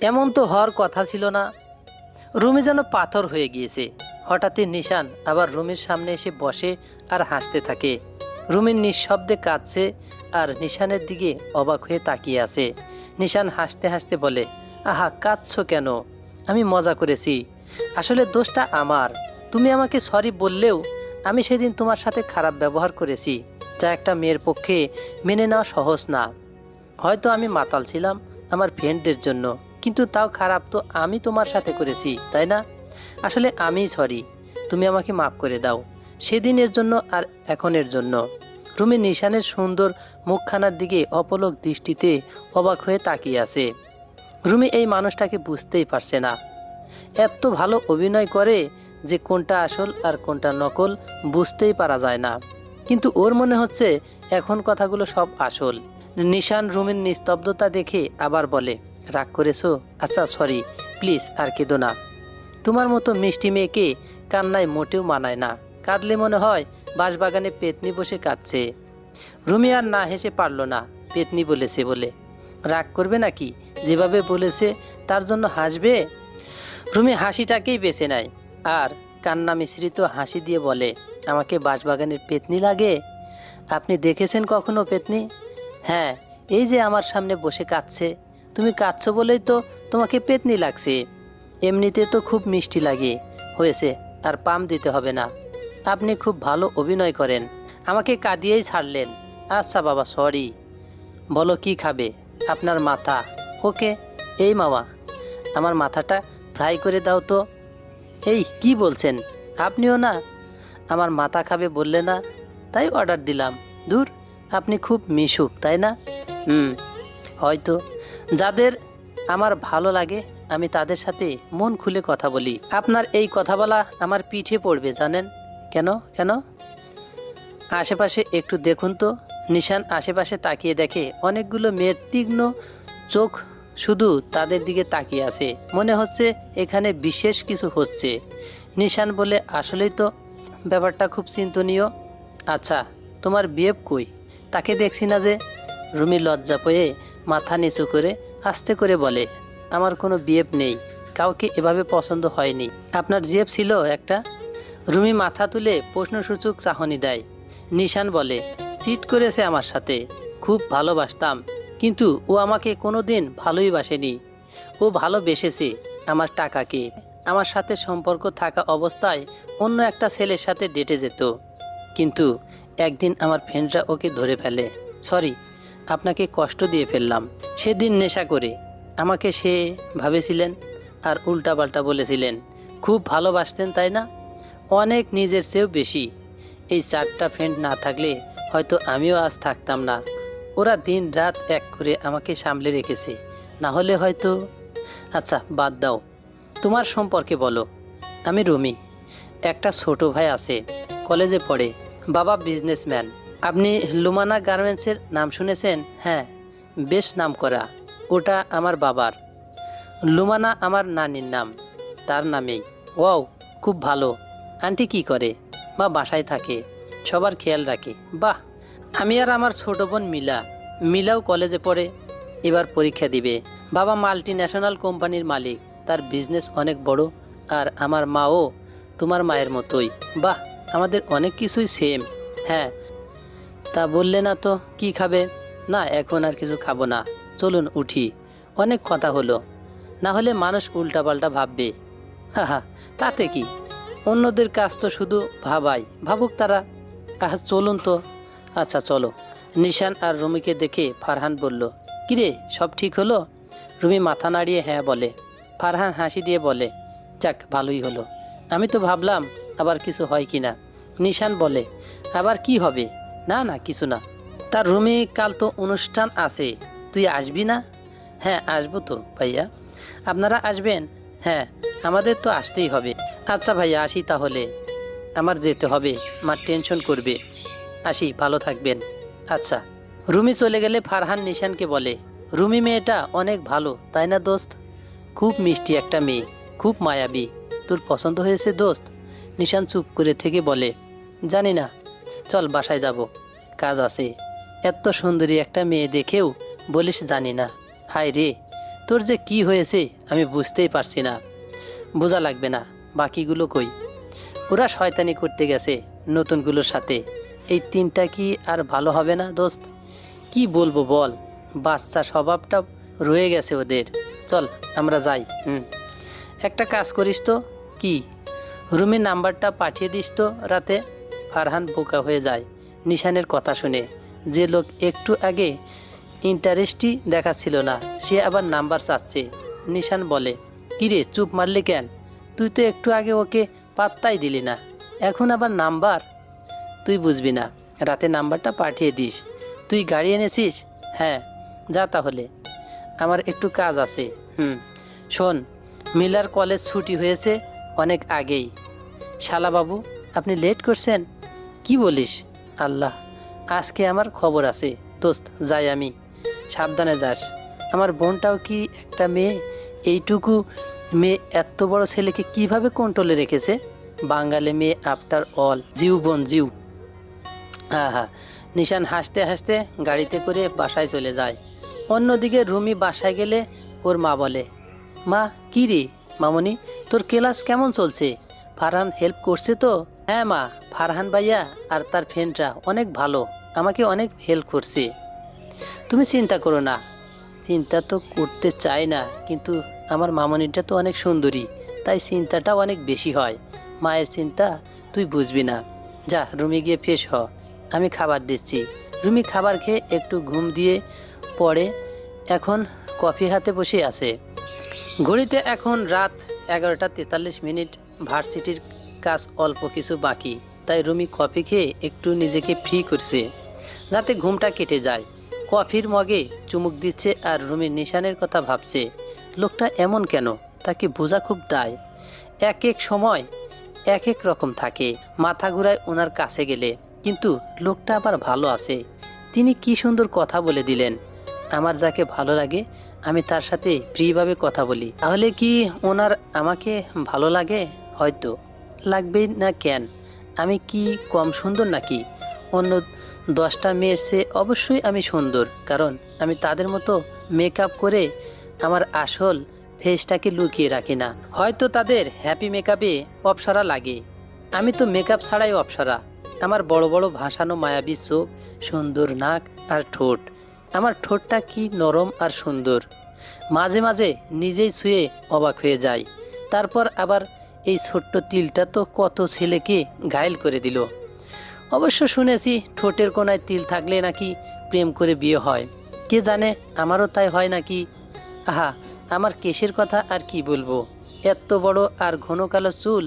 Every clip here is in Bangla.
এমন তো হওয়ার কথা ছিল না। রুমি যেন পাথর হয়ে গিয়েছে। হঠাৎই নিশান আবার রুমির সামনে এসে বসে আর হাসতে থাকে। রুমির নিঃশব্দে কাঁদছে আর নিশানের দিকে অবাক হয়ে তাকিয়ে আছে। নিশান হাসতে হাসতে বলে, আহা, কাঁদছো কেন? আমি মজা করেছি। আসলে দোষটা আমার। তুমি আমাকে সরি বললেও আমি সেদিন তোমার সাথে খারাপ ব্যবহার করেছি, যা একটা মেয়ের পক্ষে মেনে নেওয়া সহজ না। হয়তো আমি মাতাল ছিলাম আমার ফ্রেন্ডদের জন্য, কিন্তু তাও খারাপ তো আমি তোমার সাথে করেছি, তাই না? আসলে আমিই সরি। তুমি আমাকে মাফ করে দাও, সেদিনের জন্য আর এখনের জন্য। রুমি নিশানের সুন্দর মুখখানার দিকে অপলক দৃষ্টিতে অবাক হয়ে তাকিয়ে আছে। রুমি এই মানুষটাকে বুঝতেই পারছে না। এত ভালো অভিনয় করে যে কোনটা আসল আর কোনটা নকল বুঝতেই পারা যায় না। কিন্তু ওর মনে হচ্ছে এখন কথাগুলো সব আসল। নিশান রুমির নিস্তব্ধতা দেখে আবার বলে, রাগ করেছো? আচ্ছা সরি, প্লিজ আর কেঁদো না। তোমার মতো মিষ্টি মেয়েকে কান্নায় মোটেও মানায় না। কাঁদলে মনে হয় বাঁশবাগানে পেতনি বসে কাঁদছে। রুমি আর না হেসে পারল না, পেতনি বলেছে বলে। রাগ করবে নাকি? যেভাবে বলেছে তার জন্য হাসবে? রুমি হাসিটাকেই বেছে নেয় আর কান্না মিশ্রিত হাসি দিয়ে বলে, আমাকে বাঁশবাগানের পেতনি লাগে? আপনি দেখেছেন কখনো পেতনি? হ্যাঁ, এই যে আমার সামনে বসে কাঁদছে। তুমি কাঁদছো বলেই তো তোমাকে পেতনি লাগছে। এমনিতে তো খুব মিষ্টি লাগে। হয়েছে, আর পাম দিতে হবে না। আপনি খুব ভালো অভিনয় করেন। আমাকে কাঁদিয়েই ছাড়লেন। আচ্ছা বাবা, সরি। বলো কি খাবে? আপনার মাথা। ওকে, এই মামা, আমার মাথাটা ফ্রাই করে দাও তো। এই কি বলছেন? আপনিও না আমার মাথা খাবে বললে না, তাই অর্ডার দিলাম। দূর, আপনি খুব মিশুক, তাই না? হুম, হয়তো। যাদের আমার ভালো লাগে আমি তাদের সাথে মন খুলে কথা বলি। আপনার এই কথা বলা আমার পিঠে পড়বে, জানেন কেন? কেন? আশেপাশে একটু দেখুন তো। নিশান আশেপাশে তাকিয়ে দেখে অনেকগুলো মেয়ের তীক্ষ্ণ চোখ শুধু তাদের দিকে তাকিয়ে আছে। মনে হচ্ছে এখানে বিশেষ কিছু হচ্ছে। নিশান বলে, আসলেই তো ব্যাপারটা খুব চিন্তনীয়। আচ্ছা, তোমার বিয়ে কই? তাকে দেখছি না যে। রুমি লজ্জা পেয়ে মাথা নিচু করে আস্তে করে বলে, আমার কোনো বিয়ে নেই। কাউকে এভাবে পছন্দ হয়নি। আপনার জিএফ ছিল একটা? রুমি মাথা তুলে প্রশ্নসূচক চাহনি দেয়। নিশান বলে, চিট করেছে আমার সাথে। খুব ভালোবাসতাম, কিন্তু ও আমাকে কোনো দিন ভালোই বাসেনি। ও ভালোবেসেছে আমার টাকাকে। আমার সাথে সম্পর্ক থাকা অবস্থায় অন্য একটা ছেলের সাথে ডেটে যেত। কিন্তু একদিন আমার ফ্রেন্ডরা ওকে ধরে ফেলে। সরি, আপনাকে কষ্ট দিয়ে ফেললাম। সেদিন নেশা করে আমাকে সে ভাবেছিলেন আর উল্টাপাল্টা বলেছিলেন। খুব ভালোবাসতেন, তাই না? অনেক, নিজের চেয়েও বেশি। এই চারটা ফ্রেন্ড না থাকলে হয়তো আমিও আজ থাকতাম না। ওরা দিন রাত এক করে আমাকে সামলে রেখেছে, না হলে হয়তো। আচ্ছা বাদ দাও, তোমার সম্পর্কে বলো। আমি রুমি। একটা ছোট ভাই আছে, কলেজে পড়ে। বাবা বিজনেসম্যান। আপনি লুমানা গার্মেন্টসের নাম শুনেছেন? হ্যাঁ, বেশ নাম করা। ওটা আমার বাবার। লুমানা আমার নানির নাম, তার নামেই। ওয়াও, খুব ভালো। আন্টি কি করে? মা বাসায় থাকে, সবার খেয়াল রাখে। বাহ। আমি আর আমার ছোট বোন মিলাও কলেজে পড়ে, এবার পরীক্ষা দিবে। বাবা মাল্টি ন্যাশনাল কোম্পানির মালিক, তার বিজনেস অনেক বড়। আর আমার মাও তোমার মায়ের মতোই। বাহ, আমাদের অনেক কিছুই সেম। হ্যাঁ, তা বললে না তো কি খাবে? না, এখন আর কিছু খাবো না। চলুন উঠি, অনেক কথা হলো। না হলে মানুষ উল্টাপাল্টা ভাববে। হা, তাতে কি? অন্যদের কাজ তো শুধু ভাবাই, ভাবুক তারা। চলুন তো। আচ্ছা চলো। নিশান আর রুমিকে দেখে ফারহান বলল, কিরে, সব ঠিক হলো? রুমি মাথা নাড়িয়ে হ্যাঁ বলে। ফারহান হাসি দিয়ে বলে, যাক, ভালোই হলো। আমি তো ভাবলাম আবার কিছু হয় কি না। নিশান বলে, আবার কি হবে? না না, কিছু না। তার রুমি, কাল তো অনুষ্ঠান আছে, তুই আসবি না? হ্যাঁ, আসবো তো ভাইয়া। আপনারা আসবেন? হ্যাঁ, আমাদের তো আসতেই হবে। আচ্ছা ভাইয়া, আসি তাহলে। আমার যেতে হবে, মা টেনশন করবে। আসি, ভালো থাকবেন। আচ্ছা। রুমি চলে গেলে ফারহান নিশানকে বলে, রুমি মেয়েটা অনেক ভালো, তাই না দোস্ত? খুব মিষ্টি একটা মেয়ে, খুব মায়াবী। তোর পছন্দ হয়েছে দোস্ত? নিশান চুপ করে থেকে বলে, জানি না, চল বাসায় যাব, কাজ আছে। এত সুন্দরী একটা মেয়ে দেখেও বলিস জানি না? হায় রে, তোর যে কি হয়েছে আমি বুঝতেই পারছি না। বোঝা লাগবে না, বাকিগুলো কই? ওরা শয়তানি করতে গেছে নতুনগুলোর সাথে। এই তিনটা কি আর ভালো হবে না দোস্ত? কি বলবো বল, বাচ্চা স্বভাবটা রয়ে গেছে ওদের। চল আমরা যাই। একটা কাজ করিস তো। কি? রুমের নাম্বারটা পাঠিয়ে দিস তো রাতে। ফারহান বোকা হয়ে যায় নিশানের কথা শুনে। যে লোক একটু আগে ইন্টারেস্টই দেখাচ্ছিল না, সে আবার নাম্বার চাচ্ছে। নিশান বলে, কিরে চুপ মারলি কেন? তুই তো একটু আগে ওকে পাত্তাই দিলি না, এখন আবার নাম্বার? তুই বুঝবি না, রাতে নাম্বারটা পাঠিয়ে দিস। তুই গাড়ি এনেছিস? হ্যাঁ। যা তাহলে, আমার একটু কাজ আছে। শোন, মিলার কলেজ ছুটি হয়েছে অনেক আগেই। শালাবাবু, আপনি লেট করছেন? কি বলিস? আল্লাহ, আজকে আমার খবর আছে। দোস্ত যাই আমি। সাবধানে যাস। আমার বোনটাও কি একটা মেয়ে? এইটুকু মেয়ে এত বড় ছেলেকে কিভাবে কন্ট্রোলে রেখেছে? বাঙালি মেয়ে আফটার অল। জিউ বোন জিউ। হ্যাঁ। নিশান হাসতে হাসতে গাড়িতে করে বাসায় চলে যায়। অন্যদিকে রুমি বাসায় গেলে ওর মা বলে, মা কি রে মামনি, তোর ক্লাস কেমন চলছে? ফারহান হেল্প করছে তো? হ্যাঁ মা, ফারহান ভাইয়া আর তার ফ্রেন্ডরা অনেক ভালো, আমাকে অনেক হেল্প করছে। তুমি চিন্তা করো না। চিন্তা তো করতে চাই না, কিন্তু আমার মামনিটা তো অনেক সুন্দরী, তাই চিন্তাটাও অনেক বেশি হয়। মায়ের চিন্তা তুই বুঝবি না। যা রুমে গিয়ে ফ্রেশ হ, আমি খাবার দিচ্ছি। রুমি খাবার খেয়ে একটু ঘুম দিয়ে পড়ে এখন কফি হাতে বসে আছে। ঘড়িতে এখন রাত 11:43। ভার্সিটির কাজ অল্প কিছু বাকি, তাই রুমি কফি খেয়ে একটু নিজেকে ফ্রি করছে যাতে ঘুমটা কেটে যায়। কফির মগে চুমুক দিচ্ছে আর রুমি নিশানের কথা ভাবছে। লোকটা এমন কেন, তাকে বোঝা খুব দায়। এক এক সময় এক এক রকম থাকে। মাথা ঘুরায় ওনার কাছে গেলে, কিন্তু লোকটা আবার ভালো আছে। তিনি কি সুন্দর কথা বলে দিলেন, আমার যাকে ভালো লাগে আমি তার সাথে ফ্রিভাবে কথা বলি। তাহলে কি ওনার আমাকে ভালো লাগে? হয়তো লাগবেই না। কেন, আমি কি কম সুন্দর নাকি? অন্য 10টা মেয়ের চেয়ে অবশ্যই আমি সুন্দর, কারণ আমি তাদের মতো মেকআপ করে আমার আসল ফেসটাকে লুকিয়ে রাখি না। হয়তো তাদের হ্যাপি মেকআপে অপসরা লাগে, আমি তো মেকআপ ছাড়াই অপসরা। আমার বড় বড় ভাসানো মায়াবী চোখ, সুন্দর নাক আর ঠোঁট। আমার ঠোঁটটা কি নরম আর সুন্দর, মাঝে মাঝে নিজেই ছুঁয়ে অবাক হয়ে যায়। তারপর আবার এই ছোট্ট তিলটা তো কত ছেলেকে ঘায়েল করে দিল। অবশ্য শুনেছি ঠোঁটের কোনায় তিল থাকলে নাকি প্রেম করে বিয়ে হয়। কে জানে, আমারও তাই হয় নাকি। আহা, আমার কেশের কথা আর কি বলবো। এত বড় আর ঘন কালো চুল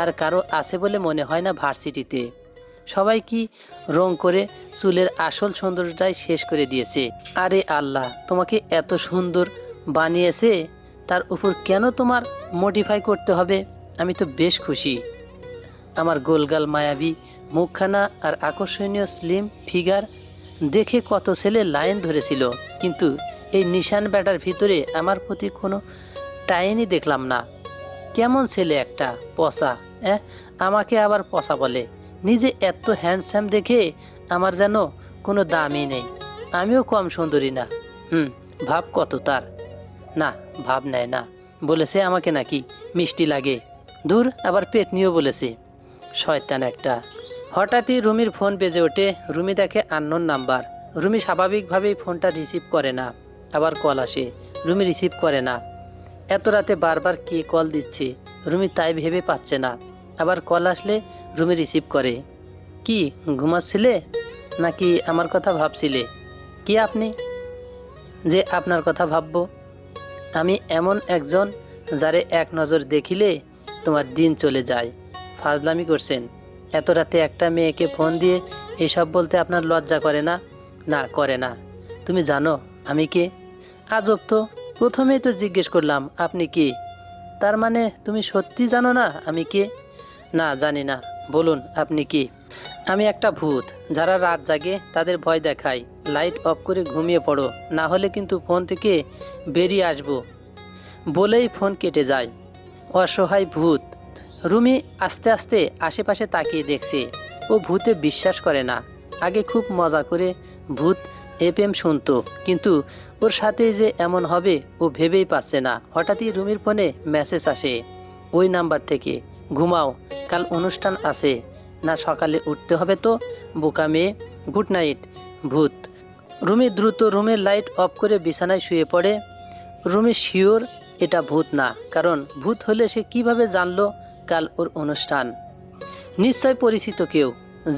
আর কারো আছে বলে মনে হয় না ভার্সিটিতে। সবাই কি রং করে চুলের আসল সৌন্দর্যটাই শেষ করে দিয়েছে। আরে আল্লাহ, তোমাকে এত সুন্দর বানিয়েছে, তার উপর কেন তোমার মডিফাই করতে হবে? আমি তো বেশ খুশি। আমার গোলগাল মায়াবী মুখখানা আর আকর্ষণীয় স্লিম ফিগার দেখে কত ছেলে লাইন ধরেছিল, কিন্তু এই নিশান ব্যাটার ভিতরে আমার প্রতি কোনো টাইনই দেখলাম না। কেমন ছেলে একটা, পচা। আমাকে আবার পচা বলে? নিজে এত হ্যান্ডসাম দেখে আমার যেন কোনো দামই নেই। আমিও কম সুন্দরী না। ভাব কত তার। না, ভাব নেয় না। বলেছে আমাকে নাকি মিষ্টি লাগে। দূর, আবার পেতনিও বলেছে। শয়তান একটা। হঠাৎই রুমির ফোন বেজে ওঠে। রুমি দেখে আননোন নাম্বার। রুমি স্বাভাবিকভাবেই ফোনটা রিসিভ করে না। আবার কল আসে, রুমি রিসিভ করে না। এত রাতে বারবার কে কল দিচ্ছে, রুমি তাই ভেবে পাচ্ছে না। আবার কল আসলে রুমি রিসিভ করে। কি ঘুমাচ্ছিলে নাকি আমার কথা ভাবছিলে? কি আপনি যে আপনার কথা ভাববো? আমি এমন একজন যারে এক নজর দেখিলে তোমার দিন চলে যায়। ফাজলামি করছেন? এত রাতে একটা মেয়েকে ফোন দিয়ে এসব বলতে আপনার লজ্জা করে না? না, করে না। তুমি জানো আমি কে? আজব তো, প্রথমেই তো জিজ্ঞেস করলাম আপনি কে। তার মানে তুমি সত্যি জানো না আমি কে? না, জানি না। বলুন আপনি কি? আমি একটা ভূত, যারা রাত জাগে তাদের ভয় দেখায়। লাইট অফ করে ঘুমিয়ে পড়ো, না হলে কিন্তু ফোন থেকে বেরিয়ে আসবো বলেই ফোন কেটে যায়। অসহায় ভূত। রুমি আস্তে আস্তে আশেপাশে তাকিয়ে দেখছে। ও ভূতে বিশ্বাস করে না। আগে খুব মজা করে ভূত এফএম শুনতো, কিন্তু ওর সাথে যে এমন হবে ও ভেবেই পাচ্ছে না। হঠাৎই রুমির ফোনে মেসেজ আসে ওই নাম্বার থেকে, ঘুমাও, কাল অনুষ্ঠান আছে, না সকালে উঠতে হবে তো, বোকা মেয়ে, গুড নাইট, ভূত। রুমি দ্রুত রুমের লাইট অফ করে বিছানায় শুয়ে পড়ে। রুমি শিওর এটা ভূত না, কারণ ভূত হলে সে কিভাবে জানলো কাল ওর অনুষ্ঠান? নিশ্চয় পরিচিত কেউ,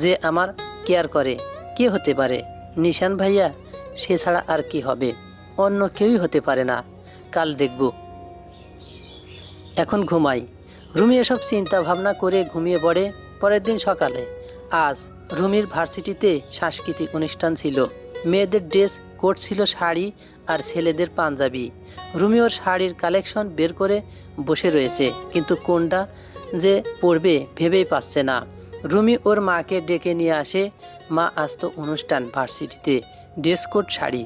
যে আমার কেয়ার করে। কে হতে পারে? নিশান ভাইয়া, সে ছাড়া আর কি হবে? অন্য কেউই হতে পারে না। কাল দেখব। এখন ঘুমাই। রুমি এসব চিন্তা ভাবনা করে ঘুমিয়ে পড়ে। পরের দিন সকালে, আজ রুমির ভার্সিটিতে সাংস্কৃতিক অনুষ্ঠান ছিল। মেয়েদের ড্রেস কোড ছিল শাড়ি আর ছেলেদের পাঞ্জাবি। রুমি ওর শাড়ির কালেকশন বের করে বসে রয়েছে, কিন্তু কোনটা যে পরবে ভেবেই পাচ্ছে না। রুমি ওর মাকে ডেকে নিয়ে আসে। মা, আজ তো অনুষ্ঠান ভার্সিটিতে, ড্রেস কোড শাড়ি,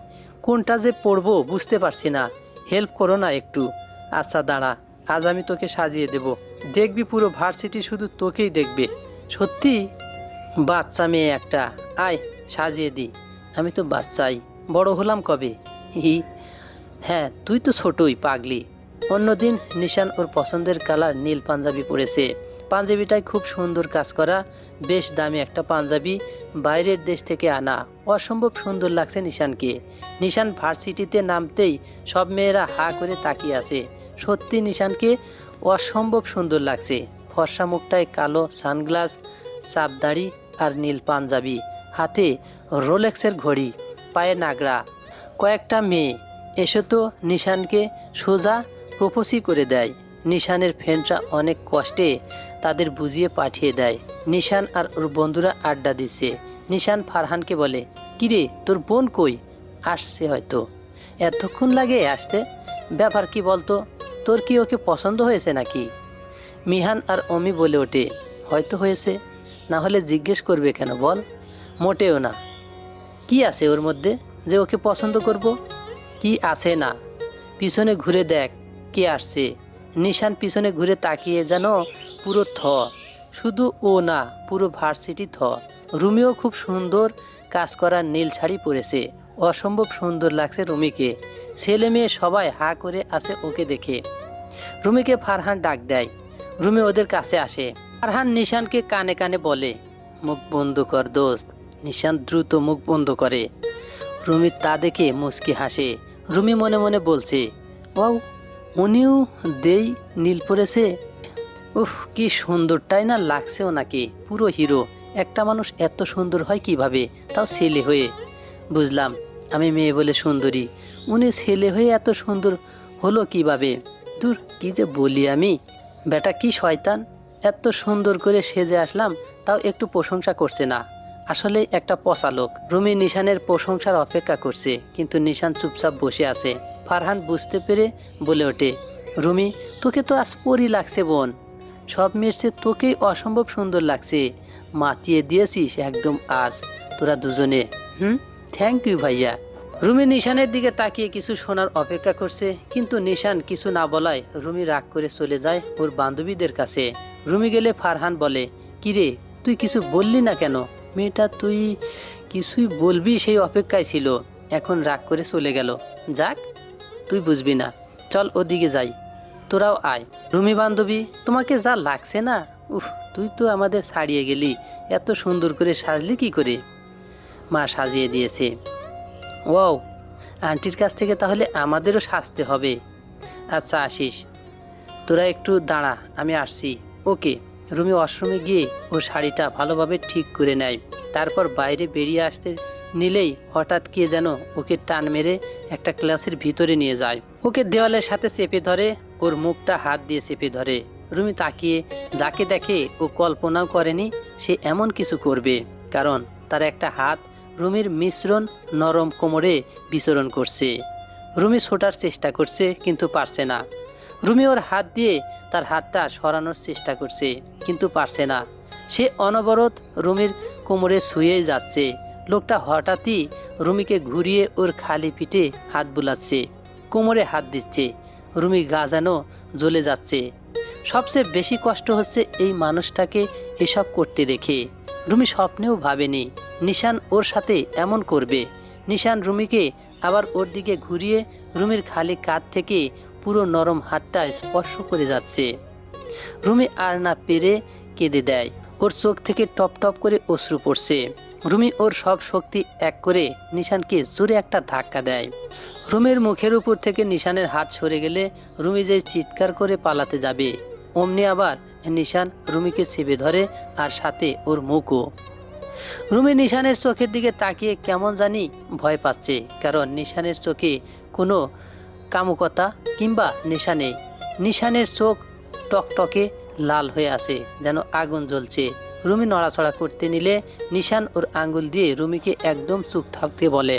কোনটা যে পরবো বুঝতে পারছি না, হেল্প করো না একটু। আচ্ছা দাঁড়া, আজ আমি তোকে সাজিয়ে দেব, দেখবি পুরো ভার্সিটি শুধু তোকেই দেখবে। সত্যি? বাচ্চা মেয়ে একটা, আয় সাজিয়ে দি। আমি তো বাচ্চাই, বড় হলাম কবে? হি, হ্যাঁ তুই তো ছোটই পাগলি। অন্যদিন নিশান ওর পছন্দের কালার নীল পাঞ্জাবি পরেছে। পাঞ্জাবিটাই খুব সুন্দর কাজ করা, বেশ দামি একটা পাঞ্জাবি, বাইরের দেশ থেকে আনা। অসম্ভব সুন্দর লাগছে নিশানকে। নিশান ভার্সিটিতে নামতেই সব মেয়েরা হা করে তাকিয়ে আছে। সত্যি নিশানকে অসম্ভব সুন্দর লাগছে। ফর্সা মুখটায় কালো সানগ্লাস, চাপদাড়ি আর নীল পাঞ্জাবি, হাতে রোলেক্সের ঘড়ি, পায়ে নাগরা। কয়েকটা মেয়ে এসে তো নিশানকে সোজা প্রপোজই করে দেয়। নিশানের ফ্রেন্ডরা অনেক কষ্টে তাদের বুঝিয়ে পাঠিয়ে দেয়। নিশান আর ওর বন্ধুরা আড্ডা দিচ্ছে। নিশান ফারহানকে বলে, কিরে তোর বোন কই? আসছে হয়তো। এতক্ষণ লাগে আসতে? ব্যাপার কি বলতো, তোর কি ওকে পছন্দ হয়েছে নাকি? মিহান আর অমি বলে ওঠে, হয়তো হয়েছে, না হলে জিজ্ঞেস করবে কেন বল? মোটেও না। কি আছে ওর মধ্যে যে ওকে পছন্দ করব? কি আছে না? পিছনে ঘুরে দেখ কে আসছে। নিশান পিছনে ঘুরে তাকিয়ে যেন পুরো থ, শুধু ও না, পুরো ভার্সিটি থ। রুমিও খুব সুন্দর কাজ করা নীল শাড়ি পরেছে। অসম্ভব সুন্দর লাগছে রুমিকে। ছেলে মেয়ে সবাই হা করে আছে ওকে দেখে। রুমিকে ফারহান ডাক দেয়। রুমি ওদের কাছে আসে। ফারহান নিশানকে কানে কানে বলে, মুখ বন্ধ কর দোস্ত। নিশান দ্রুত মুখ বন্ধ করে। রুমি তা দেখে মুচকি হাসে। রুমি মনে মনে বলছে, ওয়াও, উনিও দেই নীল পরেছে। উফ, কি সুন্দরটাই না লাগছে ওনাকে, পুরো হিরো। একটা মানুষ এত সুন্দর হয় কিভাবে, তাও ছেলে হয়ে? বুঝলাম, আমি মেয়ে বলে সুন্দরী, উনি ছেলে হয়ে এত সুন্দর হলো কিভাবে? দূর, কি যে বলি আমি। বেটা কি শয়তান, এত সুন্দর করে সেজে আসলাম, তাও একটু প্রশংসা করছে না। আসলে একটা পচা লোক। রুমি নিশানের প্রশংসার অপেক্ষা করছে, কিন্তু নিশান চুপচাপ বসে আছে। ফারহান বুঝতে পেরে বলে ওঠে, রুমি, তোকে তো আজ পরই লাগছে বোন। সব মেয়েছে তোকেই অসম্ভব সুন্দর লাগছে। মাতিয়ে দিয়েছিস একদম আজ তোরা দুজনে। থ্যাংক ইউ ভাইয়া। রুমি নিশানের দিকে তাকিয়ে কিছু শোনার অপেক্ষা করছে, কিন্তু নিশান কিছু না বলায় রুমি রাগ করে চলে যায় ওর বান্ধবীদের কাছে। রুমি গেলে ফারহান বলে, কিরে তুই কিছু বললি না কেন? মেয়েটা তুই কিছুই বলবি সেই অপেক্ষায় ছিল, এখন রাগ করে চলে গেল। যাক, তুই বুঝবি না, চল ওদিকে যাই, তোরাও আয়। রুমি বান্ধবী, তোমাকে যা লাগছে না, উফ, তুই তো আমাদের ছাড়িয়ে গেলি। এত সুন্দর করে সাজলি কি করে? মা সাজিয়ে দিয়েছে। ওয়াও, আন্টির কাছ থেকে তাহলে আমাদেরও সাজতে হবে। আচ্ছা আসিস, তোরা একটু দাঁড়া, আমি আসছি। ওকে। রুমি ওয়াশরুমে গিয়ে ওর শাড়িটা ভালোভাবে ঠিক করে নেয়। তারপর বাইরে বেরিয়ে আসতে নিলেই হঠাৎ কে যেন ওকে টান মেরে একটা ক্লাসের ভিতরে নিয়ে যায়। ওকে দেওয়ালের সাথে চেপে ধরে, ওর মুখটা হাত দিয়ে চেপে ধরে। রুমি তাকিয়ে যাকে দেখে ও কল্পনাও করেনি সে এমন কিছু করবে, কারণ তার একটা হাত রুমির মিশ্রণ নরম কোমরে বিচরণ করছে। রুমি ছোটার চেষ্টা করছে, কিন্তু পারছে না। রুমি ওর হাত দিয়ে তার হাতটা সরানোর চেষ্টা করছে, কিন্তু পারছে না। সে অনবরত রুমির কোমরে শুয়েই যাচ্ছে। লোকটা হঠাৎই রুমিকে ঘুরিয়ে ওর খালি পিঠে হাত বুলাচ্ছে, কোমরে হাত দিচ্ছে। রুমি গা যেন জ্বলে যাচ্ছে। সবচেয়ে বেশি কষ্ট হচ্ছে এই মানুষটাকে এসব করতে দেখে। রুমি স্বপ্নেও ভাবেনি নিশান ওর সাথে এমন করবে। নিশান রুমিকে আবার ওর দিকে ঘুরিয়ে রুমির খালি কাঁধ থেকে পুরো নরম হাতটা স্পর্শ করে যাচ্ছে। রুমি আর না পেরে কেঁদে দেয়। ওর চোখ থেকে টপ টপ করে অশ্রু পড়ছে। রুমি ওর সব শক্তি এক করে নিশানকে জোরে একটা ধাক্কা দেয়। রুমির মুখের উপর থেকে নিশানের হাত সরে গেলে রুমি যে চিৎকার করে পালাতে যাবে, অমনি আবার নিশান রুমিকে চেপে ধরে, আর সাথে ওর মুখও। রুমি নিশানের চোখের দিকে তাকিয়ে কেমন জানি ভয় পাচ্ছে, কারণ নিশানের চোখে কোনো কামুকতা কিংবা নেশা নেই। নিশানের চোখ টকটকে লাল হয়ে আছে, যেন আগুন জ্বলছে। রুমি নড়াচড়া করতে নিলে নিশান ওর আঙ্গুল দিয়ে রুমিকে একদম চুপ থাকতে বলে,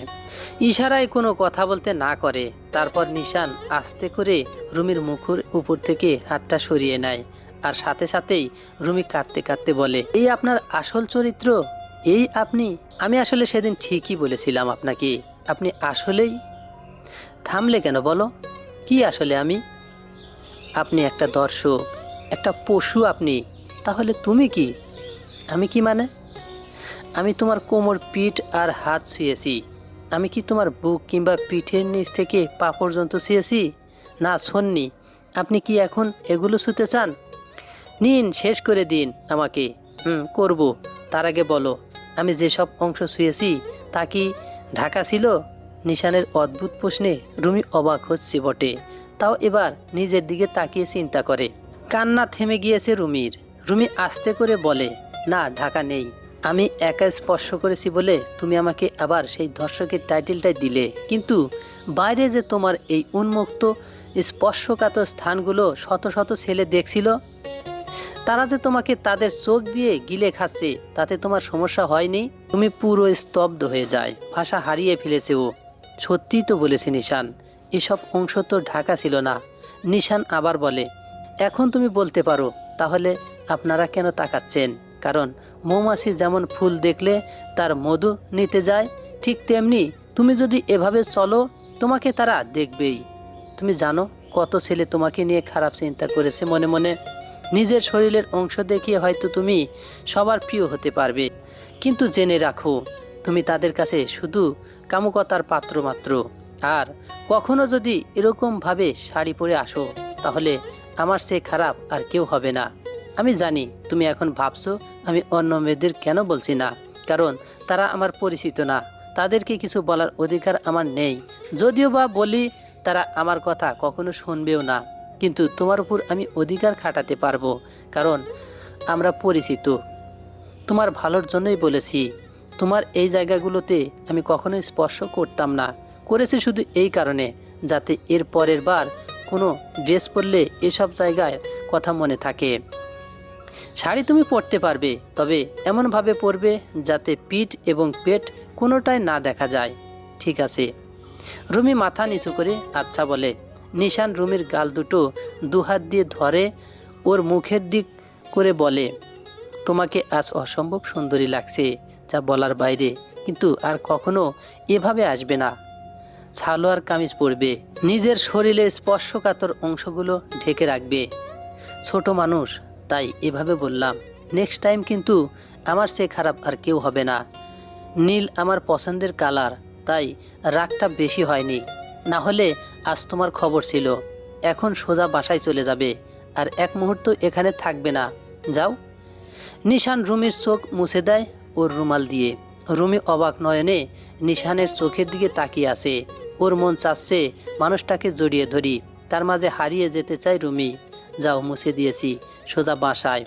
ইশারায় কোনো কথা বলতে না করে। তারপর নিশান আস্তে করে রুমির মুখের উপর থেকে হাতটা সরিয়ে নেয়, আর সাথে সাথেই রুমি কাঁদতে কাঁদতে বলে, এই আপনার আসল চরিত্র? এই আপনি? আমি আসলে সেদিন ঠিকই বলেছিলাম আপনাকে, আপনি আসলেই। থামলে কেন বলো, কি আসলে আমি? আপনি একটা দর্শক, একটা পশু আপনি। তাহলে তুমি কি? আমি কি মানে? আমি তোমার কোমর, পিঠ আর হাত ছুঁয়েছি। আমি কি তোমার বুক কিংবা পিঠের নিচ থেকে পা পর্যন্ত ছুঁয়েছি? না, শোননি। আপনি কি এখন এগুলো ছুঁতে চান? নিন, শেষ করে দিন আমাকে। করব। তার আগে বলো, আমি যেসব অংশ ছুঁয়েছি তা কি ঢাকা ছিল? নিশানের অদ্ভুত প্রশ্নে রুমি অবাক হচ্ছে বটে, তাও এবার নিজের দিকে তাকিয়ে চিন্তা করে। কান্না থেমে গিয়েছে রুমির। রুমি আস্তে করে বলে, না, ঢাকা নেই। আমি একা স্পর্শ করেছি বলে তুমি আমাকে আবার সেই ধর্ষকের টাইটেলটাই দিলে, কিন্তু বাইরে যে তোমার এই উন্মুক্ত স্পর্শকাতর স্থানগুলো শত শত ছেলে দেখছিল, তারা যে তোমাকে তাদের চোখ দিয়ে গিলে খাচ্ছে, তাতে তোমার সমস্যা হয়নি? তুমি পুরো স্তব্ধ হয়ে যায়, ভাষা হারিয়ে ফেলেছে ও। সত্যিই তো বলেছে নিশান, এসব অংশ তো ঢাকা ছিল না। নিশান আবার বলে, এখন তুমি বলতে পারো তাহলে আপনারা কেন তাকাচ্ছেন? কারণ মৌমাছি যেমন ফুল দেখলে তার মধু নিতে যায়, ঠিক তেমনি তুমি যদি এভাবে চলো তোমাকে তারা দেখবেই। তুমি জানো কত ছেলে তোমাকে নিয়ে খারাপ চিন্তা করেছে মনে মনে। নিজের শরীরের অংশ দেখিয়ে হয়তো তুমি সবার প্রিয় হতে পারবে, কিন্তু জেনে রাখো তুমি তাদের কাছে শুধু কামুকতার পাত্র মাত্র। আর কখনো যদি এরকমভাবে শাড়ি পরে আসো, তাহলে আমার চেয়ে খারাপ আর কেউ হবে না। আমি জানি তুমি এখন ভাবছো আমি অন্য মেয়েদের কেন বলছি না, কারণ তারা আমার পরিচিত না, তাদেরকে কিছু বলার অধিকার আমার নেই। যদিও বা বলি, তারা আমার কথা কখনো শুনবেও না, কিন্তু তোমার উপর আমি অধিকার খাটাতে পারবো, কারণ আমরা পরিচিত। তোমার ভালোর জন্যই বলেছি। তোমার এই জায়গাগুলোতে আমি কখনোই স্পর্শ করতাম না, করেছি শুধু এই কারণে যাতে এর পরের বার কোনো ড্রেস পরলে এসব জায়গায় কথা মনে থাকে। শাড়ি তুমি পরতে পারবে, তবে এমনভাবে পরবে যাতে পিঠ এবং পেট কোনোটাই না দেখা যায়, ঠিক আছে? রুমি মাথা নিচু করে আচ্ছা বলে। নিশান রুমির গাল দুটো দুহাত দিয়ে ধরে ওর মুখের দিক করে বলে, তোমাকে আজ অসম্ভব সুন্দরী লাগছে, যা বলার বাইরে, কিন্তু আর কখনো এভাবে আসবে না। সালোয়ার কামিজ পরবে, নিজের শরীরে স্পর্শকাতর অংশগুলো ঢেকে রাখবে। ছোট মানুষ, তাই এভাবে বললাম। নেক্সট টাইম কিন্তু আমার চেয়ে খারাপ আর কেউ হবে না। নীল আমার পছন্দের কালার, তাই রাগটা বেশি হয়নি, না হলে আজ তোমার খবর ছিল। এখন সোজা বাসায় চলে যাবে, আর এক মুহূর্ত এখানে থাকবে না, যাও। নিশান রুমির চোখ মুছে দেয় ওর রুমাল দিয়ে। রুমি অবাক নয়নে নিশানের চোখের দিকে তাকিয়ে আছে। ওর মন চাচ্ছে মানুষটাকে জড়িয়ে ধরি, তার মাঝে হারিয়ে যেতে চায় রুমি। যাও, মুছে দিয়েছি, সোজা বাসায়।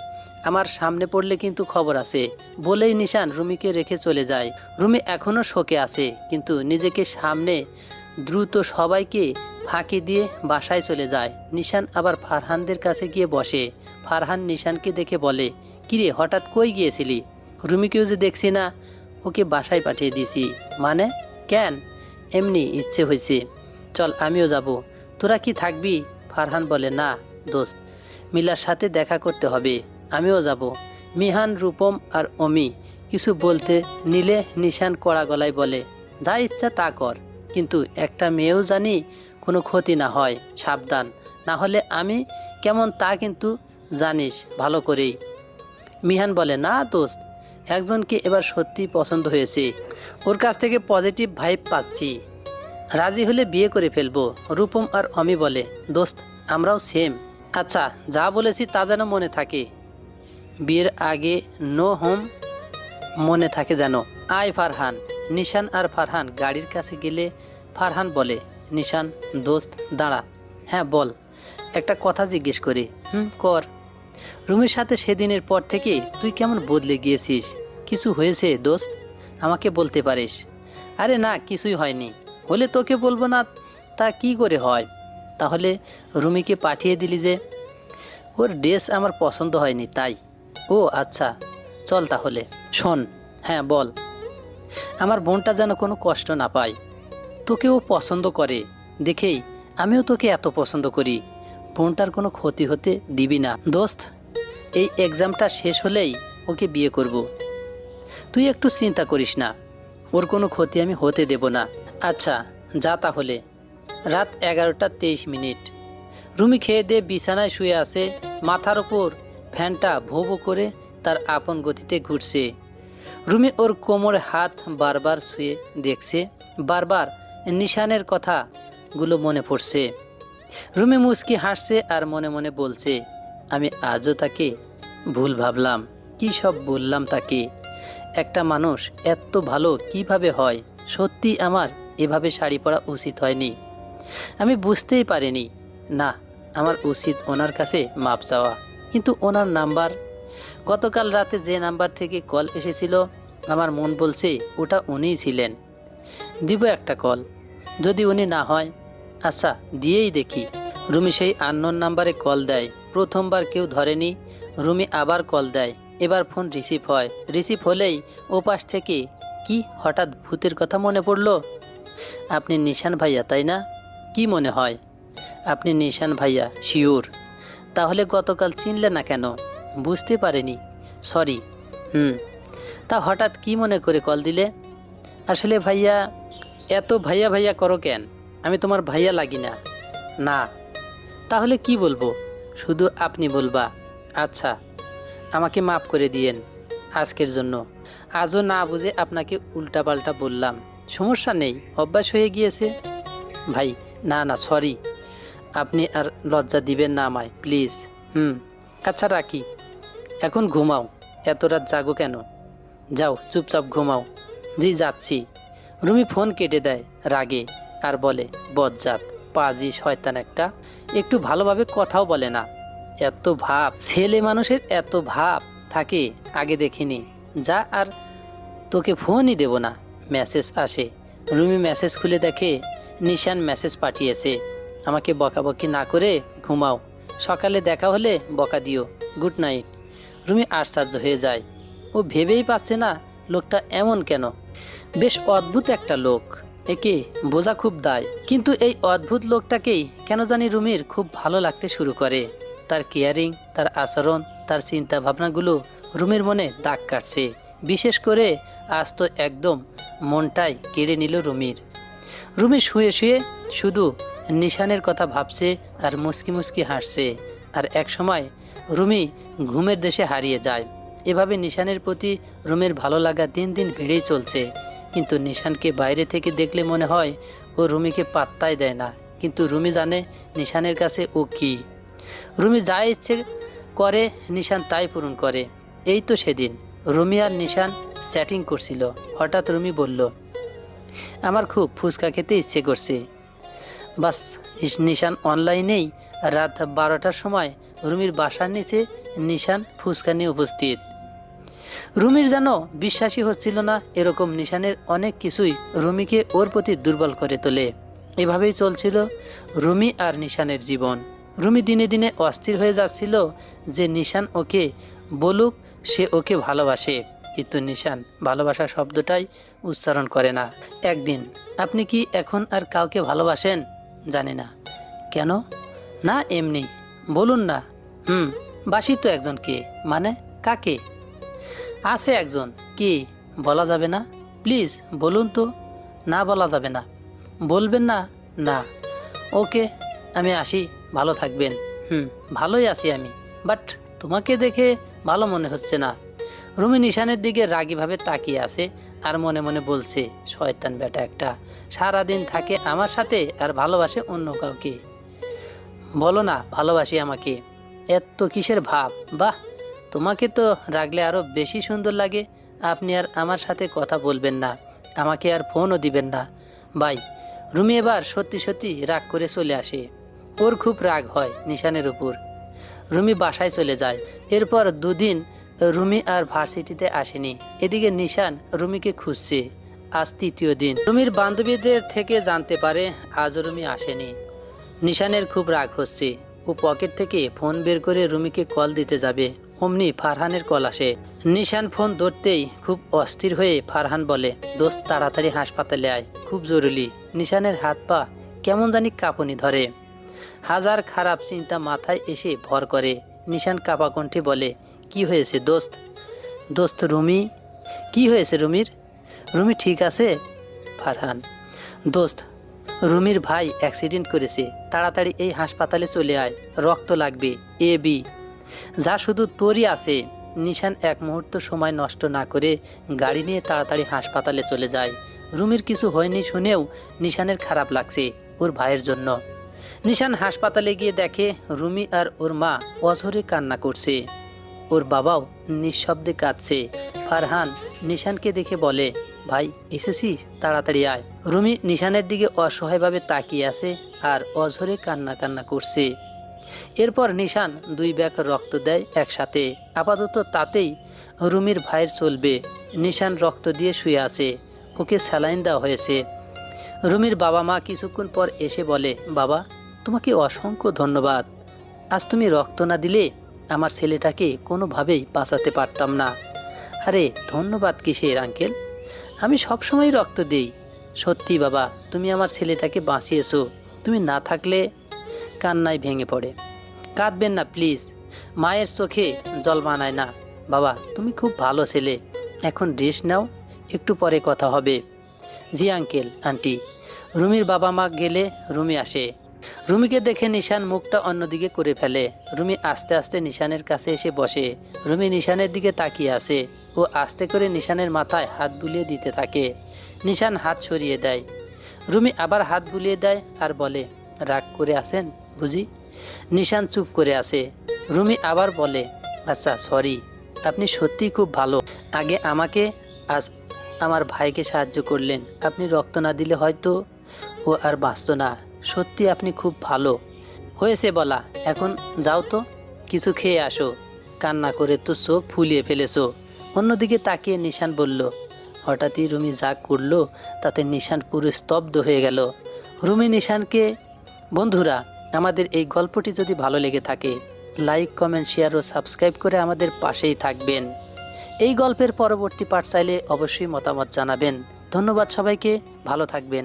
আমার সামনে পড়লে কিন্তু খবর আছে, বলেই নিশান রুমিকে রেখে চলে যায়। রুমি এখনও শোকে আছে, কিন্তু নিজেকে সামনে দ্রুত সবাইকে ফাঁকি দিয়ে বাসায় চলে যায়। নিশান আবার ফারহানদের কাছে গিয়ে বসে। ফারহান নিশানকে দেখে বলে, কিরে, হঠাৎ কই গিয়েছিলি? রুমিকেও যে দেখছি না, ওকে বাসায় পাঠিয়ে দিয়েছি। মানে? কেন? এমনি ইচ্ছে হয়েছে। চল, আমিও যাব। তোরা কি থাকবি? ফারহান বলে, না দোস্ত, মিলার সাথে দেখা করতে হবে, আমিও যাব। মিহান, রূপম আর অমি কিছু বলতে নিলে নিশান কড়া গলায় বলে, যা ইচ্ছা তা কর, কিন্তু একটা মেয়েও জানি কোনো ক্ষতি না হয়, সাবধান, না হলে আমি কেমন তা কিন্তু জানিস ভালো করেই। মিহান বলে, না দোস্ত, একজনকে এবার সত্যিই পছন্দ হয়েছে, ওর কাছ থেকে পজিটিভ ভাইব পাচ্ছি। রাজি হলে বিয়ে করে ফেলবো। রূপম আর অমি বলে, দোস্ত আমরাও সেম। আচ্ছা যা বলেছি তা যেন মনে থাকে। বিয়ের আগে নো হোম মনে থাকে যেন। আয় ফারহান। নিশান আর ফারহান গাড়ির কাছে গেলে ফারহান বলে, নিশান দোস্ত দাঁড়া। হ্যাঁ বল, একটা কথা জিজ্ঞেস করি। কর। রুমির সাথে সেদিনের পর থেকে তুই কেমন বদলে গিয়েছিস? কিছু হয়েছে দোস্ত? আমাকে বলতে পারিস। আরে না, কিছুই হয়নি। হলে তোকে বলবো না তা কি করে হয়? তাহলে রুমিকে পাঠিয়ে দিলি যে? ওর ড্রেস আমার পছন্দ হয়নি তাই। ও আচ্ছা, চল তাহলে। শোন। হ্যাঁ বল। আমার বোনটা যেন কোনো কষ্ট না পায়। তোকে ও পছন্দ করে দেখেই আমিও তোকে এত পছন্দ করি। বোনটার কোনো ক্ষতি হতে দিবি না দোস্ত। এই এক্সামটা শেষ হলেই ওকে বিয়ে করব। তুই একটু চিন্তা করিস না, ওর কোনো ক্ষতি আমি হতে দেব না। আচ্ছা যা তাহলে। রাত 11:23। রুমি খেয়ে দিয়ে বিছানায় শুয়ে আছে। মাথার ওপর ফ্যানটা ভোঁ ভোঁ করে তার আপন গতিতে ঘুরছে। রুমি ওর কোমরে হাত বারবার শুয়ে দেখছে। বারবার নিশানের কথাগুলো মনে পড়ছে। রুমি মুচকি হাসছে আর মনে মনে বলছে, আমি আজও তাকে ভুল ভাবলাম। কী সব বললাম তাকে। একটা মানুষ এত ভালো কিভাবে হয়? সত্যি আমার এভাবে শাড়ি পরা উচিত হয়নি। আমি বুঝতেই পারিনি। না, আমার উচিত ওনার কাছে মাপ চাওয়া। কিন্তু ওনার নাম্বার, গতকাল রাতে যে নাম্বার থেকে কল এসেছিল, আমার মন বলছে ওটা উনিই ছিলেন। দিব একটা কল, যদি উনি না হয়। আচ্ছা দিয়েই দেখি। রুমি সেই আননোন নাম্বারে কল দেয়। প্রথমবার কেউ ধরেনি। রুমি আবার কল দেয়। এবার ফোন রিসিভ হয়। রিসিভ হলেই ওপাশ থেকে কি হঠাৎ ভূতের কথা মনে পড়ল। আপনি নিশান ভাইয়া তাই না? কি মনে হয় আপনি নিশান ভাইয়া? শিওর? তাহলে গতকাল চিনলে না কেন? বুঝতে পারেনি, সরি। তা হঠাৎ কি মনে করে কল দিলে? আসলে ভাইয়া, এত ভাইয়া ভাইয়া করো কেন? আমি তোমার ভাইয়া লাগি না। না তাহলে কি বলবো? শুধু আপনি বলবা। আচ্ছা আমাকে মাফ করে দিয়েন আজকের জন্য। আজও না বুঝে আপনাকে উল্টাপাল্টা বললাম। সমস্যা নেই, অভ্যাস হয়ে গিয়েছে। ভাই না না, সরি। আপনি আর লজ্জা দিবেন না আমায় প্লিজ। আচ্ছা রাখি, এখন ঘুমাও। এত রাত জাগো কেন? যাও চুপচাপ ঘুমাও। জি যাচ্ছি। রুমি ফোন কেটে দেয় রাগে আর বলে, বজ্জাত পাজি শয়তান একটা, একটু ভালোভাবে কথাও বলে না। এত ভাব, ছেলে মানুষের এত ভাব থাকে আগে দেখিনি। যা, আর তোকে ফোনই দেব না। মেসেজ আসে। রুমি মেসেজ খুলে দেখে নিশান মেসেজ পাঠিয়েছে, আমাকে বকাবকি না করে ঘুমাও, সকালে দেখা হলে বকা দিও, গুড নাইট। রুমি আশ্চর্য হয়ে যায়। ও ভেবেই পাচ্ছে না লোকটা এমন কেন। বেশ অদ্ভুত একটা লোক, একে বোঝা খুব দায়। কিন্তু এই অদ্ভুত লোকটাকেই কেন জানি রুমির খুব ভালো লাগতে শুরু করে। তার কেয়ারিং, তার আচরণ, তার চিন্তা ভাবনাগুলো রুমির মনে দাগ কাটছে। বিশেষ করে আজ তো একদম মনটাই কেড়ে নিল রুমির। রুমি শুয়ে শুয়ে শুধু নিশানের কথা ভাবছে আর মুচকি মুচকি হাসছে। আর এক সময় রুমি ঘুমের দেশে হারিয়ে যায়। এভাবে নিশানের প্রতি রুমির ভালো লাগা দিন দিন বেড়েই চলছে। কিন্তু নিশানকে বাইরে থেকে দেখলে মনে হয় ও রুমিকে পাত্তাই দেয় না। কিন্তু রুমি জানে নিশানের কাছে ও কী। রুমি যা ইচ্ছে করে নিশান তাই পূরণ করে। এই তো সেদিন রুমি আর নিশান চ্যাটিং করছিল। হঠাৎ রুমি বলল, আমার খুব ফুচকা খেতে ইচ্ছে করছে। বাস, নিশান অনলাইনেই। রাত 12টার সময় রুমির বাসার নিচে নিশান ফুচকা নিয়ে উপস্থিত। রুমির যেন বিশ্বাসই হচ্ছিল না, এরকম নিশানের অনেক কিছুই রুমিকে ওর প্রতি দুর্বল করে তোলে। এভাবেই চলছিল রুমি আর নিশানের জীবন। রুমি দিনে দিনে অস্থির হয়ে যাচ্ছিল যে নিশান ওকে বলুক সে ওকে ভালোবাসে, কিন্তু নিশান ভালোবাসা শব্দটাই উচ্চারণ করে না। একদিন, আপনি কি এখন আর কাউকে ভালোবাসেন? জানি না। কেন? না এমনি। বলুন না। বাসি তো একজনকে। মানে কাকে? আছে একজন। কি? বলা যাবে না? প্লিজ বলুন তো। না বলা যাবে না। বলবেন না? না। ওকে, আমি আসি, ভালো থাকবেন। ভালোই আছি আমি, বাট তোমাকে দেখে ভালো মনে হচ্ছে না। রুমি নিশানের দিকে রাগীভাবে তাকিয়ে আছে আর মনে মনে বলছে, শয়তান বেটা একটা, সারাদিন থাকে আমার সাথে আর ভালোবাসে অন্য কাউকে। বলো না ভালোবাসি আমাকে, এত কিসের ভাব? বাহ, তোমাকে তো রাগলে আরও বেশি সুন্দর লাগে। আপনি আর আমার সাথে কথা বলবেন না, আমাকে আর ফোনও দিবেন না। বাই। রুমি এবার সত্যি সত্যি রাগ করে চলে আসে। ওর খুব রাগ হয় নিশানের উপর। রুমি বাসায় চলে যায়। এরপর দুদিন রুমি আর ভার্সিটিতে আসেনি। এদিকে নিশান রুমিকে খুঁজছে। আজ তৃতীয় দিন। রুমির বান্ধবীদের থেকে জানতে পারে আজ রুমি আসেনি। নিশানের খুব রাগ হচ্ছে। ও পকেট থেকে ফোন বের করে রুমিকে কল দিতে যাবে, অমনি ফারহানের কল আসে। নিশান ফোন ধরতেই খুব অস্থির হয়ে ফারহান বলে, দোস্ত তাড়াতাড়ি হাসপাতালে আয়, খুব জরুরি। নিশানের হাত পা কেমন জানি কাঁপুনি ধরে। হাজার খারাপ চিন্তা মাথায় এসে ভর করে। নিশান কাঁপা কণ্ঠে বলে, কি হয়েছে দোস্ত? দোস্ত রুমি? কি হয়েছে রুমির? রুমি ঠিক আছে? ফারহান, দোস্ত রুমির ভাই অ্যাক্সিডেন্ট করেছে, তাড়াতাড়ি এই হাসপাতালে চলে আয়, রক্ত লাগবে, এ বি। যা শুধু তোরই আছে। নিশান এক মুহূর্ত সময় নষ্ট না করে গাড়ি নিয়ে তাড়াতাড়ি হাসপাতালে চলে যায়। রুমির কিছু হয়নি শুনেও নিশানের খারাপ লাগছে ওর ভাইয়ের জন্য। নিশান হাসপাতালে গিয়ে দেখে রুমি আর ওর মা অঝরে কান্না করছে। ওর বাবাও নিঃশব্দে কাঁদছে। ফারহান নিশানকে দেখে বলে, ভাই এসেছিস, তাড়াতাড়ি আয়। রুমি নিশানের দিকে অসহায়ভাবে তাকিয়ে আছে আর অঝরে কান্না করছে। এরপর নিশান 2 ব্যাগ রক্ত দেয় একসাথে। আপাতত তাতেই রুমির ভাইয়ের চলবে। নিশান রক্ত দিয়ে শুয়ে আছে, ওকে স্যালাইন দেওয়া হয়েছে। রুমির বাবা মা কিছুক্ষণ পর এসে বলে, বাবা তোমাকে অসংখ্য ধন্যবাদ। আজ তুমি রক্ত না দিলে আমার ছেলেটাকে কোনোভাবেই বাঁচাতে পারতাম না। আরে ধন্যবাদ কিসের আঙ্কেল, আমি সবসময় রক্ত দিই। সত্যি বাবা, তুমি আমার ছেলেটাকে বাঁচিয়েছো, তুমি না থাকলে। কান্নায় ভেঙে পড়ে। কাঁদবেন না প্লিজ, মায়ের চোখে জল মানায় না। বাবা তুমি খুব ভালো ছেলে, এখন রেস্ট নাও, একটু পরে কথা হবে। জি আঙ্কেল আন্টি। রুমির বাবা মা গেলে রুমি আসে। রুমিকে দেখে নিশান মুখটা অন্যদিকে করে ফেলে। রুমি আস্তে আস্তে নিশানের কাছে এসে বসে। রুমি নিশানের দিকে তাকিয়ে আছে। ও আস্তে করে নিশানের মাথায় হাত বুলিয়ে দিতে থাকে। নিশান হাত সরিয়ে দেয়। রুমি আবার হাত বুলিয়ে দেয় আর বলে, রাগ করে আছেন বুঝি? নিশান চুপ করে আছে। রুমি আবার বলে, আচ্ছা সরি, আপনি সত্যিই খুব ভালো। আগে আমাকে, আজ আমার ভাইকে সাহায্য করলেন। আপনি রক্ত না দিলে হয়তো ও আর বাঁচত না। সত্যি আপনি খুব ভালো। হয়েছে বলা, এখন যাও তো, কিছু খেয়ে আসো। কান্না করে তো চোখ ফুলিয়ে ফেলেছো। অন্যদিকে তাকিয়ে নিশান বলল। হঠাৎই রুমি যা করলো তাতে নিশান পুরো স্তব্ধ হয়ে গেল। রুমি নিশানকে। বন্ধুরা, আমাদের এই গল্পটি যদি ভালো লেগে থাকে, লাইক কমেন্ট শেয়ার ও সাবস্ক্রাইব করে আমাদের পাশেই থাকবেন। এই গল্পের পরবর্তী পার্ট চাইলে অবশ্যই মতামত জানাবেন। ধন্যবাদ সবাইকে, ভালো থাকবেন।